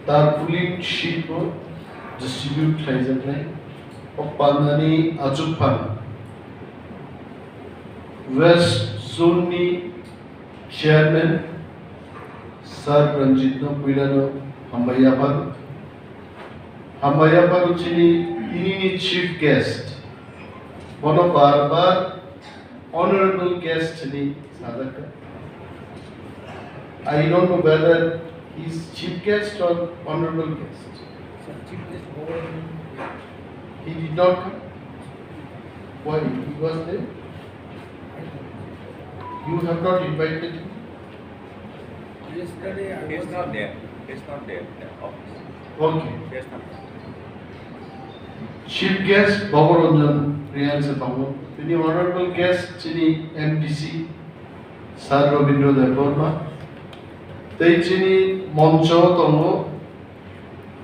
Tarpaulin sheet distribute खाइजानाय पान्नानि आजुफान वेस्ट जोननि चेयरमैन सर रंजितनो पुइलानो हामबायापान चिनि इनिनि chief guest one of our honorable guests ni Saka. I don't know whether he's chief guest or honorable guest. Chief guest He did not come. Why? He was there. You have not invited him. Yesterday I He's was not there. He's not there in the office. Okay. He's not there. Chief guest Babaranjan Priyansa Pango. The honorable guest Chini MDC Sir Robindro Debbarma. They Chini Moncho Tongo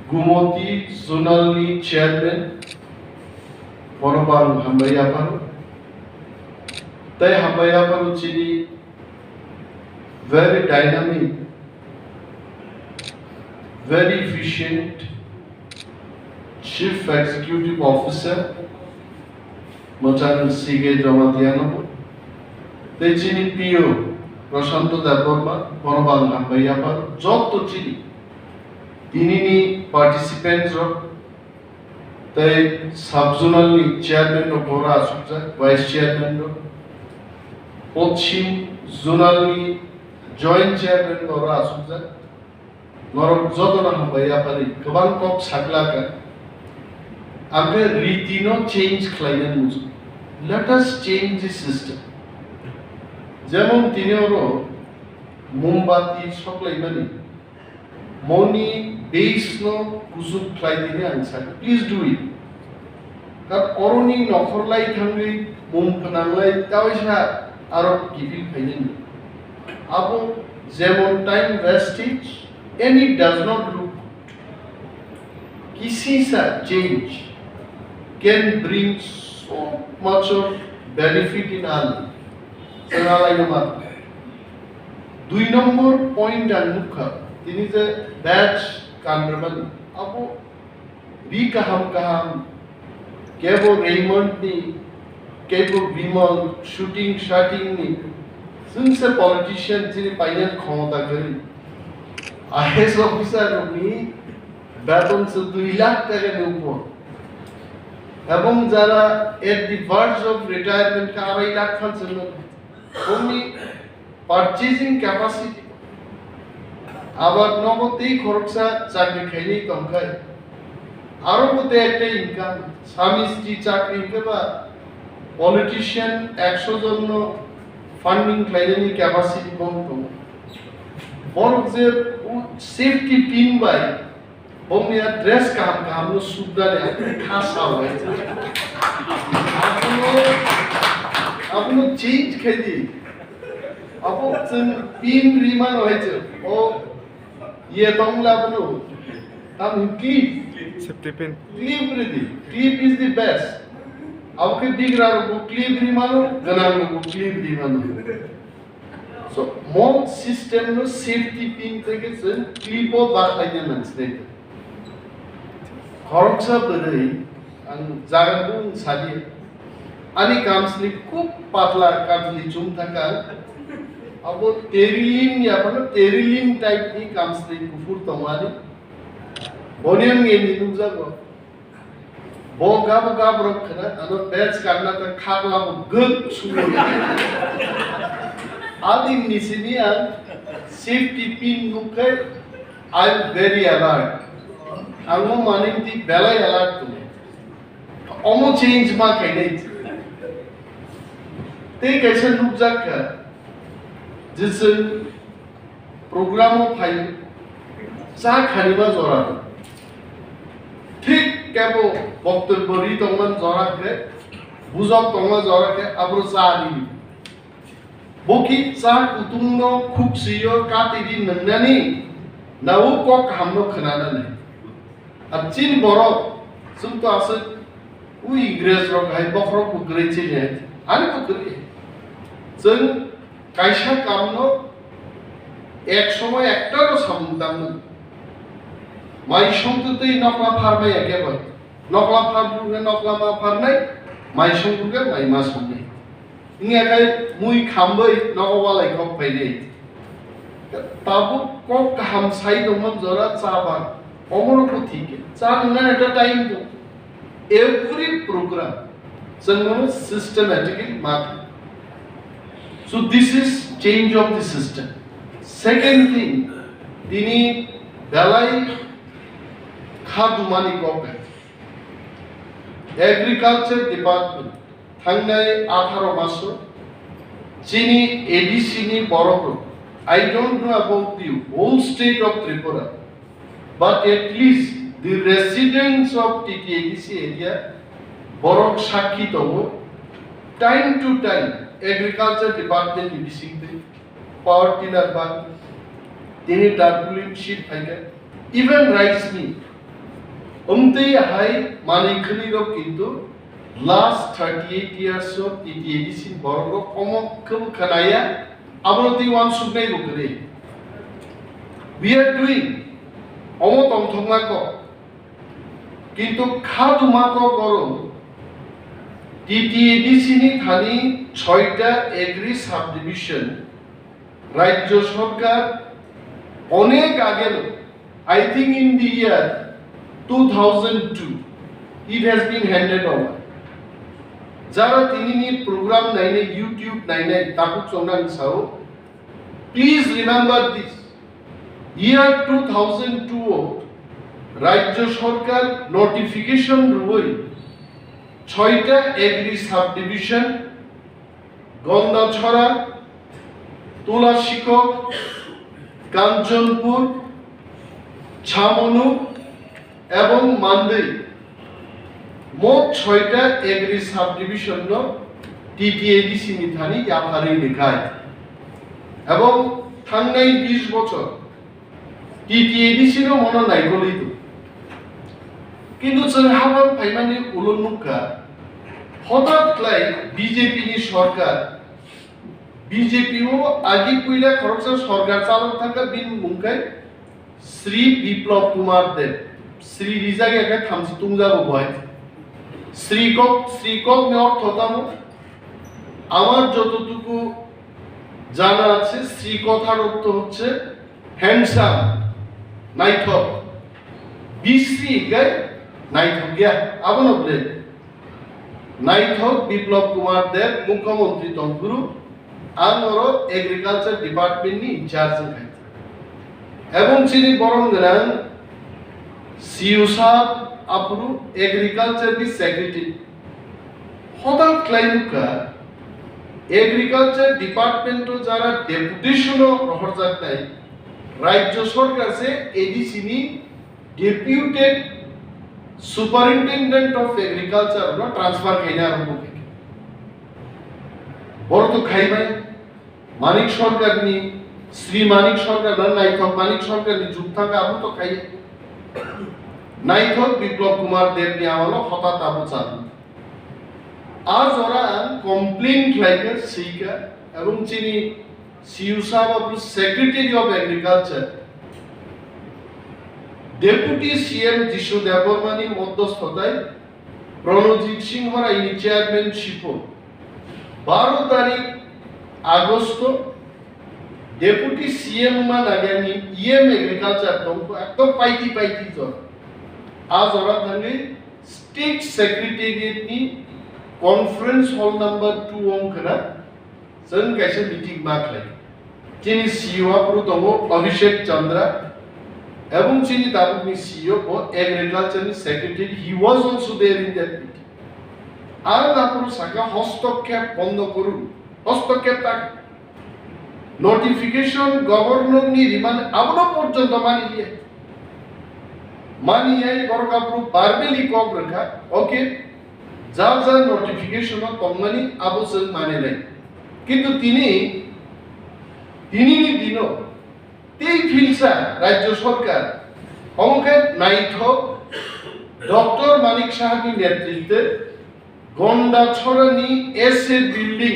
Gumoti Zonalni Chairman Bonobang Hambayapan. They Hambayapan Chini very dynamic, very efficient Chief Executive Officer Machan Sige Jamatiano. They Chini PO Prashanto Debbarma Bonobang Hambayapan Job to Chini. Tinini participants of the subzonally chairman of Bora Asukja, vice chairman of Pochim zonally joint chairman of Bora Asukja, Norok Zodona Hambayapari, Kabankok Saklaka, Agar Ritino change client. Let us change the system. Jamon Tinoro Mumbati Soklaimani. Moni base no kusuk klaidini answer. Please do it. Kat oroni nokorlai thangi mum pananglai tawisha arok kipil painin. Abo zemon time wastage and it does not look. Kisi sa change can bring so much of benefit in our life. Sanalai namat. 2 number point and mukha. This is a batch Kandraman. Apo Kaham, Kebo Raymond ni, Kebo Bimal, shooting ni. Since a politician, Chini Painan Khomata Gari. IS officer of me, Baton so 2 lakh taka nupo. Abong Zara at the verge of retirement, Karai lakh khan only purchasing capacity. আবার নগদেই খরচা চাকরি খাইলেই কম খায় আরো মধ্যে একটা income স্বামী স্ত্রী চাকরি বা পলিটিশিয়ান 100 জন ফান্ডিং খাইলেই ক্যাপাসিটি কম কম বড় যে সেফটি পিন বাই বমনি অ্যাড্রেস কাম কামনো সুদালে খাসা হয় আপনি চেঞ্জ খাইদি আপু পিন রিমান হয়েছে ও ये तंगला बनो हम clip safety pin clip is the best आपके दिख रहा हो clip री मानो गनार को clip री मानो so more system no safety pin तक से clip और बात आइए मंचले खरचा बरे अन जागबुं सादी अनि कामस्ली खूब पातला कामस्ली चुम थका अब तेरिलिन या पन तेरिलिन टाइप नि कामस्ले कुफुर तमाली बोनियम गे नि नुजागो बो गाब रखना अन बैच करना त खागला गग सुनो आदि निसिनिया सेफ्टी पिन नुके आई एम वेरी अलर्ट आंगो मानिं ति बेला अलर्ट तुम ओमो चेंज मा कैनै ते कैसे नुजाका जिसन प्रोग्राम फाइ चा खानिबा जरा ठीक केबो बक्तब्यरि तंगमान जरा के बुजक तंगमा जरा के अब्रो चानि बोकी चा कुतुंगनो खुक्सियो कातिदि नंनानि नाउ कक हमनो खनानानै अचिन बरो सुंतो आसे उ इंग्रेज रक हाय बखरो कुग्रैचे ने आनि कुग्रै जों कायसा कामनो এক সময় একটারও সামতাম না মাই সংতুতেই নকলা ফার্মাই একেবারে নকলা ফার্মুকে নকলা মা ফার্মাই মাই সংতুকে মাই মা সংনাই ইংয়াকাই মুই খামबै নকবালাই কক ফাইনাই তাবো কক হামসাই দমন জরা চাবা অমরকো ঠিক চা ননা একটা টাইম দো এভরি প্রোগ্রাম जों systematically mark. So this is change of the system. Second thing, তিনি বেলাই খাদুমানি গভর্নমেন্ট এগ্রিকালচার ডিপার্টমেন্ট থাংনাই 18 মাস চিনি এডিসিনি বড় I don't know about the whole state of Tripura, but at least the residents of TTADC area বরক সাক্ষী তব time to time agriculture department ডিসিতে power tiller বা তিনি টার্পুলিন শীট ফাইকা ইভেন রাইস মি উমতে হাই মানে খলিরো কিন্তু লাস্ট 38 ইয়ার্স অফ টিটিএডিসি বরক কমকম খানায়া আবরতি ওয়ান সুগনাই বকরে উই আর ডুইং অমতম থংমাক কিন্তু খাদুমাক গরম টিটিএডিসি নি থানি 6টা এগ্রি সাব ডিভিশন রাজ্য সরকার অনেক আগে I think in the year 2002 it has been handed over যারা তিনি নি প্রোগ্রাম নাইনে ইউটিউব নাইনে তাকু চংনাং সাও প্লিজ রিমেম্বার দিস ইয়ার 2002 রাজ্য সরকার নোটিফিকেশন রুই 6টা এগ্রি সাব ডিভিশন গন্দাছড়া তুলাশিকক কাঞ্চনপুর ছামনু এবং মান্দেই মোট 6টা এগ্রি সাব ডিভিশন টিটিএডিসি মিথানি ইয়াফারি লেখায় এবং থাংনাই 20 বছর টিটিএডিসি র মন নাইগলিত কিন্তু जों हाबा फाइमानि उलुनुका हठाৎ क्लाय बीजेपी नि सरकार बीजेपी ओ आगि पुइला खरकसा सरकार चालक थाका बिन मुंखाय श्री बिप्लब कुमार देव श्री रिजागे थामसि तुंजाबो बय শ্রীকক ने अर्थ तामो আমার যতটুকু জানা আছে শ্রী কথার অর্থ হচ্ছে হ্যান্ডসাম নাইথক বিশ্রী গায় Naithok abonobলে Naithok Biplab Kumar Dev মুখ্যমন্ত্রী তংগুরু আমরো এগ্রিকালচার ডিপার্টমেন্ট নি ইনচার্জ খাই এবং চিনি বরং গরান সিউসা আপরু এগ্রিকালচার নি সেক্রেটারি হঠাৎ ক্লাইনুকা এগ্রিকালচার ডিপার্টমেন্ট যারা ডেপুটেশন রহরজাক নাই রাজ্য সরকার সে এডিসি নি ডেপুটেড সুপারিনটেন্ডেন্ট অফ এগ্রিকালচার নো ট্রান্সফার খাইনা আরম্ভ করে বড় তো খাইবাই মানিক সরকার নি শ্রী মানিক সরকার না নাইথক মানিক সরকার নি যুক্তাঙ্গ আবু তো খাই নাইথক বিপ্লব কুমার দেব নি আমলো হঠাৎ আবু চালু আজ ওরা কমপ্লেইন লাইকার সিকা এবং চিনি সিউসা বাবু secretary of agriculture deputy CM যিশু দেববর্মানি মধ্যস্থতায় প্রণজিৎ সিংহ রায়নি চেয়ারম্যানশিপ 12 তারিখ আগস্ট ডেপুটি সিএম মান আগানি ইএম এগ্রিকালচার দমকো একদম পাইতি জ আজ ওরা থাঙ্গে স্টেট সেক্রেটারিয়েট নি কনফারেন্স হল নাম্বার 2 অংখনা जों कैसे मीटिंग माखलाय जिनि सीईओ आपुरु दङ अभिषेक चंद्रा এবং চিনি দাবুনি সিইও ও agriculture secretary he was also there in that meeting আর তারপর সাকা হস্তক্ষেপ বন্ধ করুন হস্তক্ষেপ তাক নোটিফিকেশন গভর্নর নি রিমান আবনো পর্যন্ত মানিয়ে বরকাপুর বারবেলি কক রাখা ওকে যা যা নোটিফিকেশন তংমানি আবসল মানে নাই কিন্তু তিনি দিনও এই ফিলসা রাজ্য সরকার অঙ্কে নাইথক ডক্টর মানিক সাহাবি নেতৃত্বে গন্ডাছড়ানি SA building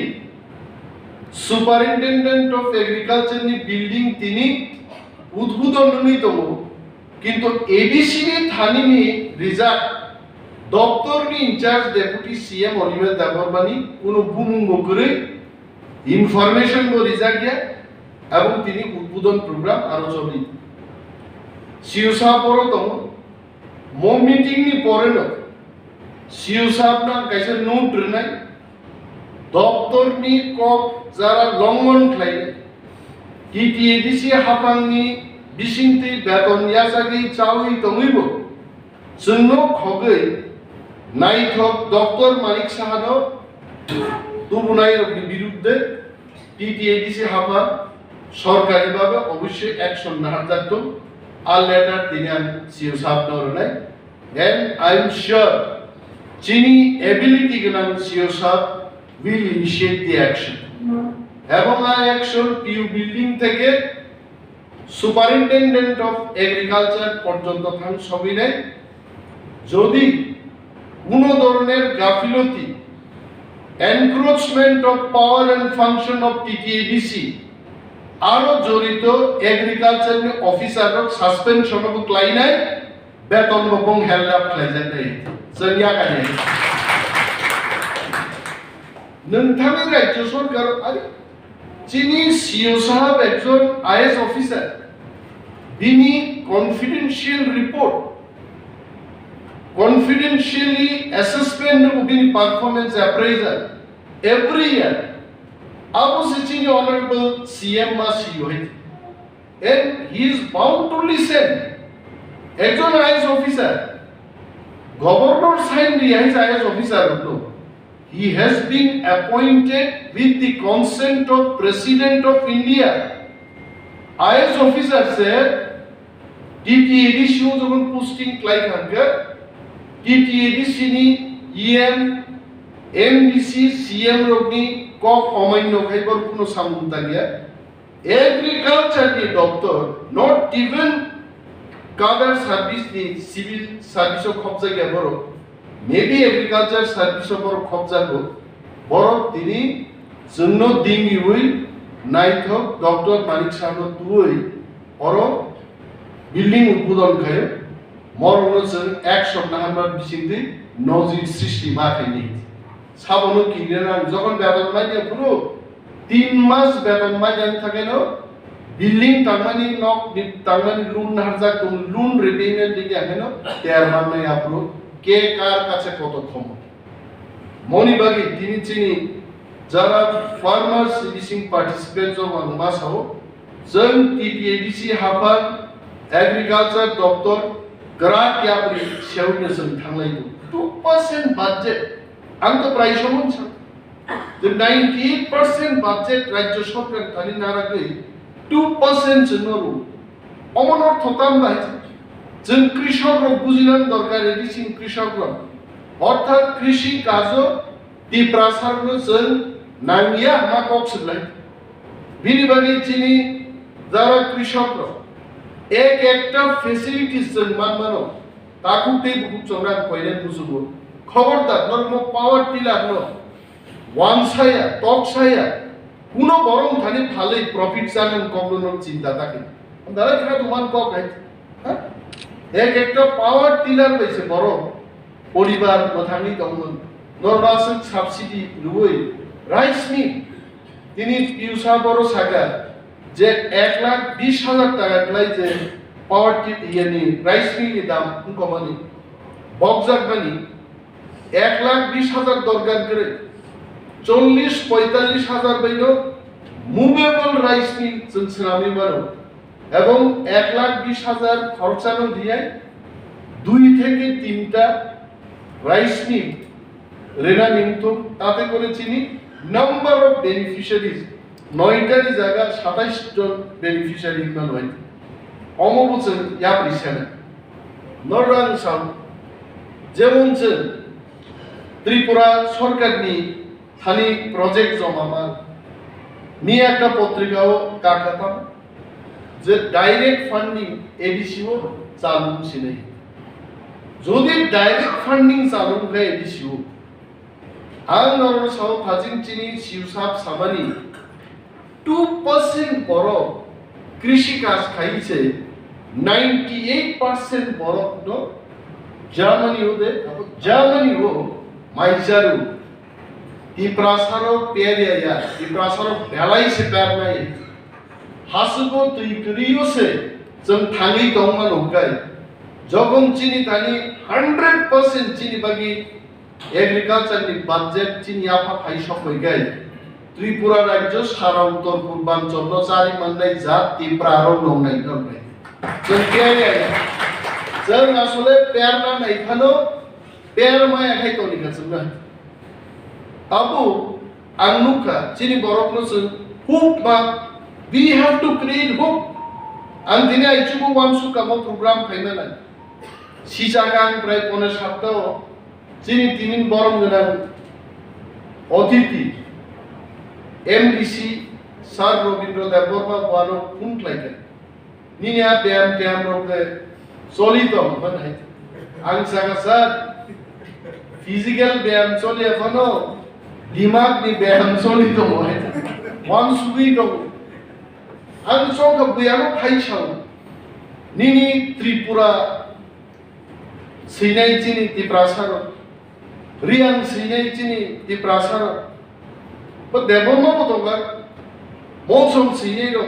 superintendent of agriculture নি বিল্ডিং তিনি উদ্বোধন নি তম কিন্তু এডিসি নি থানি নি রিজার্ভ দপ্তর নি incharge deputy CM Animesh Debbarma নি কোনো বুমুঙ্গ করে ইনফরমেশন গো রিজার্ভ এবং তিনি উদ্বোধন প্রোগ্রাম আরো চলি সিও সাহেব পরতম মো মিটিং নি পরে ন সিও সাহেব না কাইসে নোট নাই দপ্তর নি কক যারা লঙ্ঘন খাই টিটিএডিসি হাফাংনি বিসিংতি বেতন ইয়াসাগি চাউই তমইব জন্য খগৈ নাইথক ডক্টর মানিক সাহানো তুবুনাইর বিরুদ্ধে টিটিএডিসি হাফা সরকারিভাবে অবশ্যই অ্যাকশন না হাত আর লেটার তিনি সিও সাহেব নরনাই এন্ড আই এম শিওর চিনি এবিলিটি গনান সিও সাহেব will initiate the action এবং এই অ্যাকশন পিউ বিল্ডিং থেকে সুপারিনটেন্ডেন্ট অফ এগ্রিকালচার পর্যন্ত থান সবই নেয় যদি কোনো ধরনের গাফিলতি encroachment of power and function of TTADC আরো জড়িত এগ্রিকালচার অফিসারক সাসপেনশন অফ ক্লাইনাই বেতন এবং হেলদাপ ক্লাইজার নেই জরিয়া কানে नोंथांनि राज्य सरकार आरो चिनि सीओ साहब एकजन आईएएस अफिसार बिनि confidential report confidentially assessment of the performance appraisal every year abo sitting honorable CM ma CEO and he is bound to listen ekjon IAS officer governor signed the IAS officer no he has been appointed with the consent of President of India IAS officer said TTADC যখন posting ক্লাই থাকে TTADC নি EM MDC CM রগনি cock অমান্য খাইবার কোনো সামুন্তা গিয়া agriculture নি দপ্তর not even কাদার service নি সিভিল সার্ভিস খবজা গিয়া বড় মেবি এগ্রিকালচার সার্ভিস বড় খবজা গো বড় তিনি জন্য দিঙ্গি হই নাইথক ডক্টর মানিক সাহেব তুই বড় বিল্ডিং উদ্বোধন খায় মরণজন এক সপ্তাহ আমরা বিচিন্তি নজির সৃষ্টি মাথায়নি সাবনো কিনে না যখন বেতন মাইনে পুরো 3 মাস বেতন মাইনে থাকে না বিল্ডিং তারমানি নক তারমানি লোন হারজা তো লোন রিপেমেন্ট দিকে আছে না তার মানে আপনি কে কার কাছে কত ক্ষমতা মনিবাগি তিনি চিনি যারা ফার্মার্স লিসিং পার্টিসিপেন্টস অফ মাসাও जों টিটিএডিসি হাফান एग्रीकल्चर दफ्तर ग्राहक यापरि सेवनो जों थांलायदो 2% बाजेट आं तो प्राय समन सान the 98% बाजेट राज्य सरकार थानि नारागै 2% जोंनो अमन अर्थताम बाय जों कृषक रक बुजिनान दरकार एडिसिन कृषक रक अर्थात कृषि काजो दिप्रासारनो जों नांगिया मा कक्सलाय बिनि बागै चिनि जारा कृषक रक एक একটা ফ্যাসিলিটিস जों मान मानो ताकुते बुक चंगा कइने बुझुबो खबरदार नर्म पावर टिलार न ওয়ান সায়া টক সায়া কোন বরং থানি ভালোই প্রফিট জানেন কমনোর চিন্তা থাকে দাদা কেন তোমার কক আছে হ্যাঁ এক একটা পাওয়ার টিলার পাইছে বড় পরিবার কথানি কমন নরমাসিক সাবসিডি লুই রাইস মিল তিনি পিউসা বড় সাকা যে 1,20,000 টাকা লাই যে পাওয়ার টিপ ইয়ানি রাইস মিলের দাম কমানি বক্সার বানি 1,20,000 দরকার করে 40-45,000 বাইনো মুভেবল রাইস মিল চলছামি বারো এবং 1,20,000 খরচানো দিয়ে 2 থেকে 3টা রাইস মিল রেনা নিমতো তাতে করে চিনি নাম্বার অফ বেনিফিশিয়ারিজ 9টারই জায়গা 27 জন বেনিফিশিয়ারি মান হয় অমবচন ইয়া প্রিসানা নররান সাম যেমন যে ত্রিপুরা সরকার নি খালি প্রজেক্ট জমামার নিয়ে একটা পত্রিকাও কাটাতাম যে ডাইরেক্ট ফান্ডিং এডিসিও চালু ছিল যদি ডাইরেক্ট ফান্ডিং চালু হয় এডিসিও আং নরন সাও ফাজিং চিনি সিউসাব সামানি 2% বরফ কৃষি কাজ খাইছে 98% বরফ নো জার্মানি ও মাইজারু তিপ্রাসারো পেরিয়া তিপ্রাসারো বেলাইছে পেরনাই হাসুগো তুইকরিयोसे जों थाङै दंमोन उगाय যখন চিনি তানি 100% চিনি বাগি এগ্রিকালচার নি বাজেট চিনি আফা ফাই সবাই গায় ত্রিপুরা রাজ্য সারা উত্তর পূর্বাঞ্চল চারি মাননাই জাত তিপ্রারো নংনাই নংনাই जों পেরিয়া जों আসলে পেরনা নাইখানো পেরমায় খাইতনি কাছনা তাবু আংনুকা চিনি বরফনো जों হুক বা we have to create hope and dini aichubu wamsu kamo program faimana sijagang pray pone sabta chini tinin borom ganan অতিথি এমডিসি স্যার রবীন্দ্র দেববর্মা বানো পুন্ট লাইকে নিয়া ব্যায়াম ট্যাম রোগে চলিত মানে আং সাগা স্যার ফিজিক্যাল ব্যায়াম চলি এখনো দিমাগ নি ব্যায়াম চলিত হয় মন সুবি দো আং সঙ্গ বুয়ানো ফাইছাও নিনি ত্রিপুরা সিনাই চিনি তিপ্রাসার রিয়াং সিনাই চিনি তিপ্রাসার ও দেববর্মা বদঙ্গা মৌসুম সিনাই রো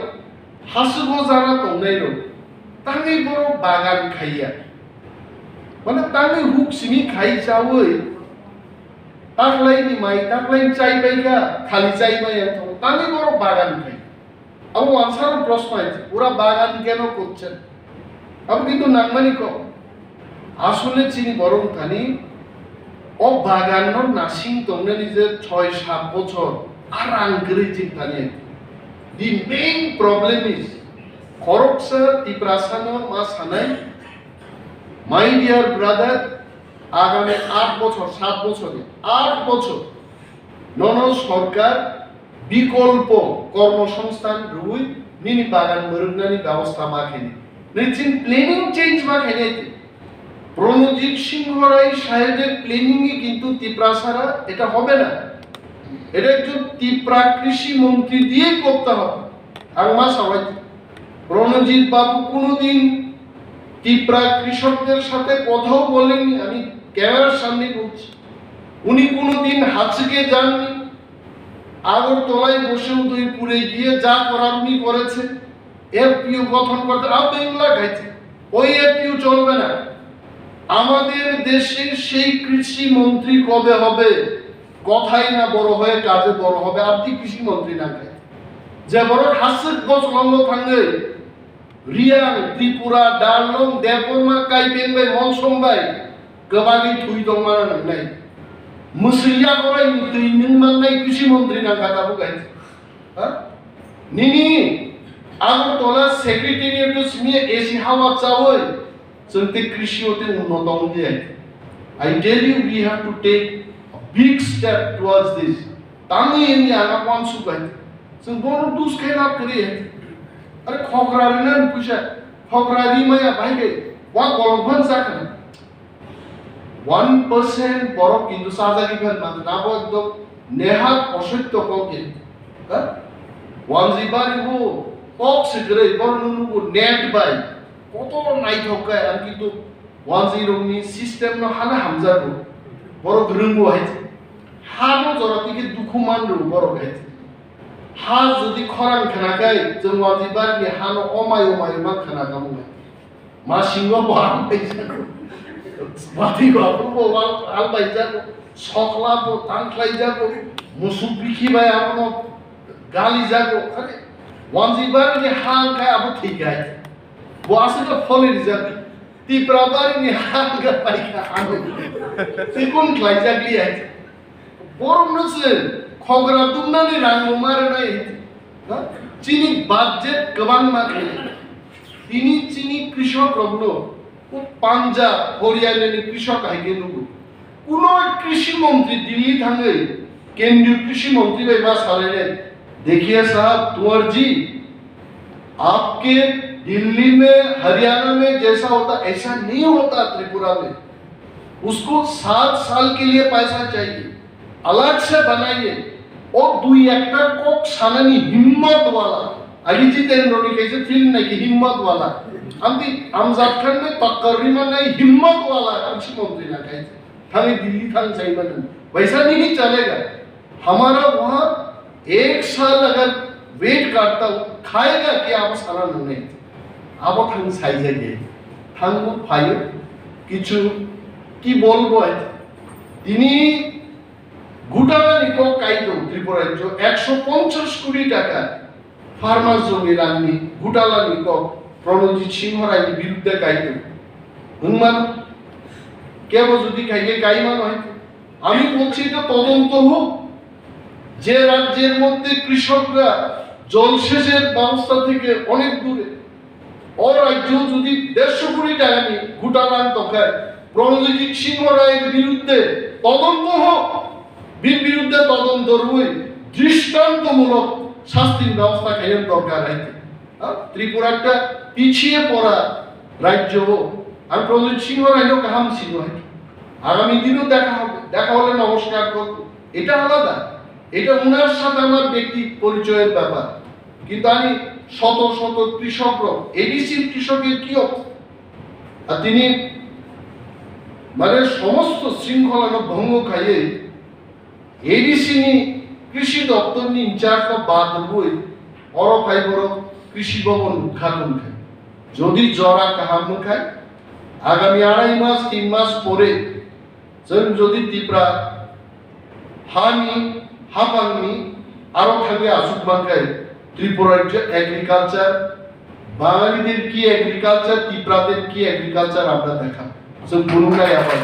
হাসুগো জানা দंनाय রো তাঙ্গै বড় বাগান খাইয়া মানে তাঙ্গै হুক সিমি খাই যাওই তাকলাইনি মাই তাকলাইনি চাইবাইগা খালি চাইবাই তো তাঙ্গै বড় বাগান খাই আবু আনসার প্রশ্ন আছে ওরা বাগান কেন করছেন আবু কিন্তু নাংমানি কো আসলে চিনি বরং কানি ও বাগানর নাসিং দंने নিজে 6-7 বছর আর আঙ্গরে চিন্তানি The main problem is corruption, tiprasana, masanai. My dear brother, আগামী 8 বছর 7 বছরে 8 বছর নন সরকার বিকল্প কর্মসংস্থান রুই নিনি বাগান মরুনানি ব্যবস্থা মাখেনি নিচিন প্ল্যানিং চেঞ্জ মাখেনি প্রণজিৎ সিংহ রায় সাহেবের প্ল্যানিং এ কিন্তু তিপ্রাসারা এটা হবে না এটা একজন তিপ্রা কৃষি মন্ত্রী দিয়ে করতে হবে আর মা সবাই রণজিৎ বাবু কোনোদিন তিপ্রা কৃষকদের সাথে কথাও বলেননি আমি ক্যামেরার সামনে বলছি উনি কোনোদিন হাঁচকে যাননি আগরতলায় বসে উদয়পুরে গিয়ে যা করার উনি করেছে এফপিও গঠন করতে আবেংলা গাইছে ওই এফপিও চলবে না আমাদের দেশের সেই কৃষি মন্ত্রী কবে হবে কথাই না বড় হয়ে কাজে বড় হবে আপনি কৃষি মন্ত্রী না খায় যে বড় হাসিক বছলঙ্গ থাঙ্গে রিয়াং ত্রিপুরা ডালং দেববর্মা কাইপেন বাই মনসং বাই গবাগি থুই দংমানা নাংনাই মুসলিয়া করাই তৈনিং মাননাই কৃষি মন্ত্রী না খাতাবো গাইছে হ্যাঁ নিনি আগরতলা সেক্রেটারিয়েট সিমিয়ে এসি হাওয়া চাওই চলতে কৃষি হতে উন্নত দিয়ে I tell you we have to take big step towards this. Tangi ini anak wan sukai. Semboro dus kena kiri. Are khokrari nan pusha. Khokrari maya bhai wa kolban sakna. 1% borok kintu sajagi kan mat nabo ekdom nehat oshitto koke. Ha? Wan zibari ho tok sikre bor nunu net bai. Koto Naithok kai ar kintu 10 ni system no hana hamjago. বড় গ্রঙ্গ হয়েছে হানো জরাতিকে দুখুমান রূপ বড় হয়েছে হা যদি খরাং খানাকাই जों वाजिबार नि हानो अमाय मा खानाकामु मा सिंह बहाम पैसा बाति बाबु आल पैसा सकला बो तांख्लाय जागो मुसु बिखि बाय आपनो गाली जागो अरे वाजिबार नि हां काय अब ठीक है वो आसे तो फले रिजल्ट তিপ্রাবারি নি হাঙ্গা পাইকা আনো সিকুন ক্লাইজাগলি আছে বরম নছে খগরা দুমনানি রাঙ্গো মারে নাই চিনি বাজেট গবান মাকে তিনি চিনি কৃষক রগ্ন ও পাঞ্জাব হরিয়ানানি কৃষক আইগে নুগু কোন কৃষি মন্ত্রী দিল্লি থাঙ্গে কেন্দ্রীয় কৃষি মন্ত্রী ভাই মা সালে देखिए साहब तुअर जी आपके दिल्ली में हरियाणा में जैसा होता ऐसा नहीं होता त्रिपुरा में उसको 7 साल के लिए पैसा चाहिए अलग से बनाइए ও দুই একটা কক সানানি হিম্মতওয়ালা আগে জিতেন্দ্রনি কেছে ফিল্ম নাকি হিম্মতওয়ালা আমি আমজাদ খান ने तकरीमा नहीं हिम्मत वाला कृषि मंत्री ना कहे थाने दिल्ली थान सही बन वैसा नहीं चलेगा हमारा वहाँ 1 साल अगर वेट करता खाएगा क्या आप सारा नहीं अब थान सही जाए थान को फाइव किचु की बोल बोए তিনি গুটালানিকো কাইতো ত্রিপুরার যে 150 কোটি টাকা ফার্মার জমি রান্নি গুটালানিকো প্রণজিৎ সিংহ রায়ের বিরুদ্ধে কাইতো হুনমান কেবল যদি কাইকে কাইমান হয় আমি বলছি এটা তদন্ত হোক যে রাজ্যের মধ্যে কৃষকরা জলসেচের ব্যবস্থা থেকে অনেক দূরে ও রাজ্য যদি 150 কোটি টাকা নিয়ে গুটালান তখায় প্রণজিৎ সিংহ রায়ের বিরুদ্ধে তদন্ত হোক বিরুদ্ধে তদন্ত রুই দৃষ্টান্তমূলক শাস্তির ব্যবস্থা খাইয়ের দরকার আছে ত্রিপুরাটা পিছিয়ে পড়া রাজ্য আর প্রণজিৎ সিংহ রায়ও কাহাম ছিল আগামী দিনও দেখা হলে নমস্কার করব এটা আলাদা এটা উনার সাথে আমার ব্যক্তি পরিচয়ের ব্যাপার কিন্তু আমি শত শত কৃষক এডিসির কৃষকের কি আর তিনি মানে সমস্ত শৃঙ্খলা ভঙ্গ খাইয়ে এডিসি কৃষি দপ্তর ইনচার্জ বাদ বই অরফাই বড় কৃষি ভবন উদ্ঘাটন খায় যদি জরা কাহাম খায় আগামী 2.5 মাস 3 মাস পরে যদি ত্রিপুরা হানি হাপাংনি আরো থাকে আসুক বাংলায় ত্রিপুরার যে এগ্রিকালচার বাঙালিদের কি এগ্রিকালচার ত্রিপুরাদের কি এগ্রিকালচার আমরা দেখাবো কোনটাই আবার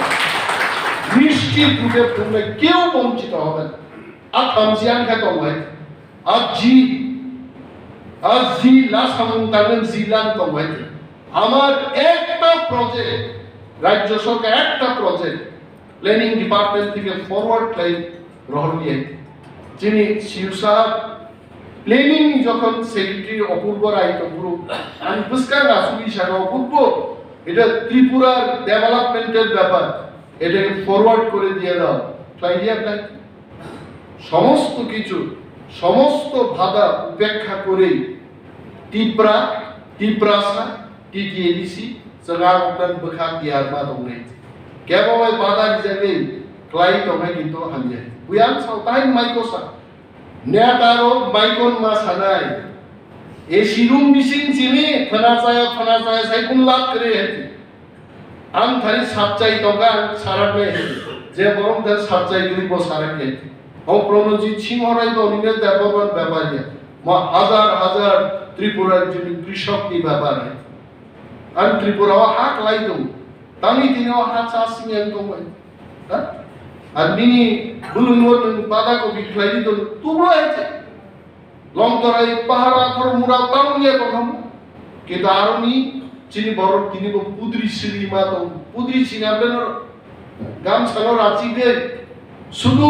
নিশ্চিত রূপে পূর্ণে কেউ বঞ্চিত হবে না আর থামসিয়ান খেতে হয় আজ জি লাসামুন্তানেন জিলান তো হয় আমার একটা প্রজেক্ট রাজ্য সরকার একটা প্রজেক্ট প্ল্যানিং ডিপার্টমেন্ট থেকে ফরওয়ার্ড লাইন রহন দিয়ে যিনি শিব সাহেব প্ল্যানিং যখন সেক্রেটারি অপূর্ব রায় পুরো আমি পুরস্কার আসুবি সাহেব অপূর্ব এটা ত্রিপুরার ডেভেলপমেন্টের ব্যাপার এটাকে ফরওয়ার্ড করে দিয়ে দাও ফ্লাইডিয়া প্ল্যান সমস্ত কিছু সমস্ত বাধা উপেক্ষা করে টিপ্রাসা টিটিএডিসি সরকার আপনার বখা দিয়ার মা দংনে কেবল বাধা হিসেবে ক্লাই দংনে কিন্তু হামজে বুয়ান সাউতাই মাইকোসা নেটারো মাইকন মা সানাই এ শিরুম মিসিং চিনি ফনাসায় সাইকুন লাভ করে হেতি আম থারি সাবচাই তগা সারাবে যে বরং তার সাবচাই গরি বো সারাকে ও প্রণজিৎ সিংহ রায় তো অনিমেষ দেববর্মার ব্যাপার মা হাজার হাজার ত্রিপুরার যিনি কৃষক কি ব্যাপার আর ত্রিপুরা হাক লাই দো তামি তিনি হাত চাষি তো আর তিনি বুলুন বলুন বাদা কবি খাই দিত তুবড়ো আছে লংতরাই পাহাড়া থর মুরা তামুয়ে প্রথম কিন্তু আরনি চিনি বড় তিনি পুদ্রি শ্রীমা তো পুদ্রি সিনাবেন গাম ছানো রাচি দে শুধু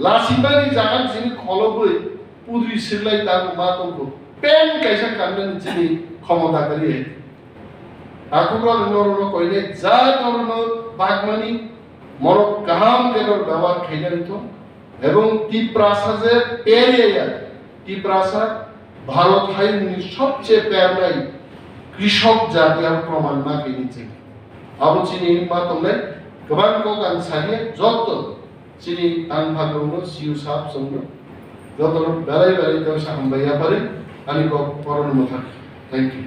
লাসিবানি জাগান চিনি খলবই পুদ্রি শ্রীলাই তার মা তো পেন কাইসা কান্দেন চিনি ক্ষমতা করিয়ে ঠাকুর নরন কইলে যা নরন বাগমানি মরক কাহাম কেনর ব্যবহার খাইলেন তো এবং ত্রিপ্রাসাদের পেরিয়ে ত্রিপ্রাসাদ ভারত হাইনি সবচেয়ে প্যারলাই কৃষক জাতি আর প্রমাণ না কেনিছে আবু চিনি মা তোমরা গবান কো গান সারিয়ে যত চিনি তান ভাগরনো সিউ সাপ সঙ্গ যত বেলাই বেলাই তো সামবাইয়া পারে আমি কো পরন মথা থ্যাংক ইউ